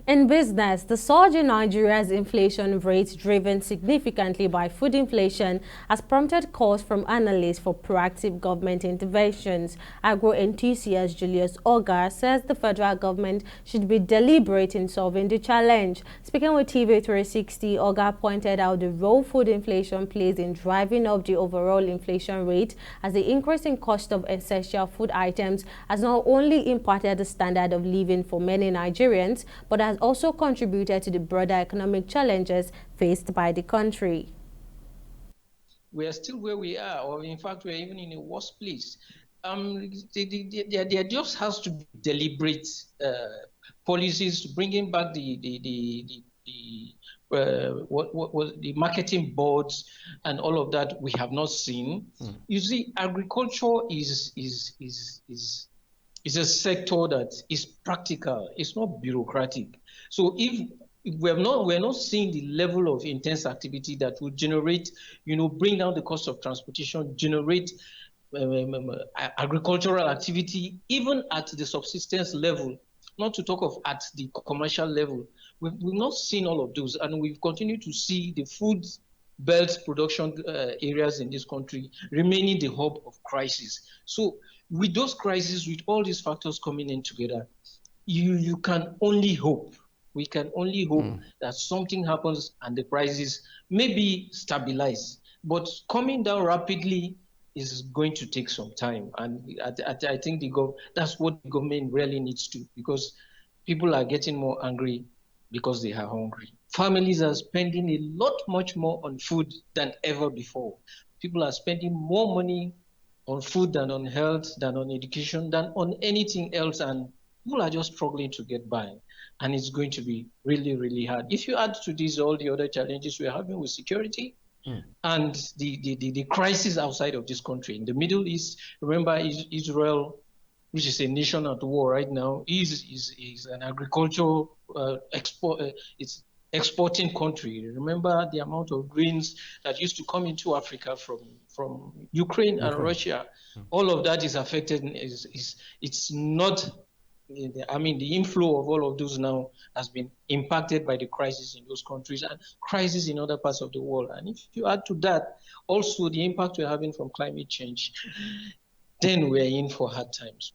In business, the surge in Nigeria's inflation rate, driven significantly by food inflation, has prompted calls from analysts for proactive government interventions. Agro-enthusiast Julius Ogar says the federal government should be deliberate in solving the challenge. Speaking with TV 360, Ogar pointed out the role food inflation plays in driving up the overall inflation rate, as the increase in cost of essential food items has not only impacted the standard of living for many Nigerians, but has also contributed to the broader economic challenges faced by the country. We are still where we are, or in fact, we're even in a worse place. There just has to be deliberate policies to bringing back the marketing boards and all of that. We have not seen. You see, agriculture is a sector that is practical. It's not bureaucratic. So if we're not seeing the level of intense activity that will generate, bring down the cost of transportation, generate agricultural activity, even at the subsistence level, not to talk of at the commercial level. We've not seen all of those, and we've continued to see the food belt production areas in this country remaining the hub of crisis. So with those crises, with all these factors coming in together, you can only hope. We can only hope that something happens and the prices maybe stabilize. But coming down rapidly is going to take some time. And I think that's what the government really needs to, because people are getting more angry because they are hungry. Families are spending a lot much more on food than ever before. People are spending more money on food than on health, than on education, than on anything else. And people are just struggling to get by. And it's going to be really, really hard. If you add to this all the other challenges we're having with security and the crisis outside of this country, in the Middle East, remember Israel, which is a nation at war right now, is an agricultural it's exporting country. Remember the amount of grains that used to come into Africa from Ukraine and Russia. All of that is affected. It's not. I mean, the inflow of all of those now has been impacted by the crisis in those countries and crisis in other parts of the world. And if you add to that also the impact we're having from climate change, then we're in for hard times.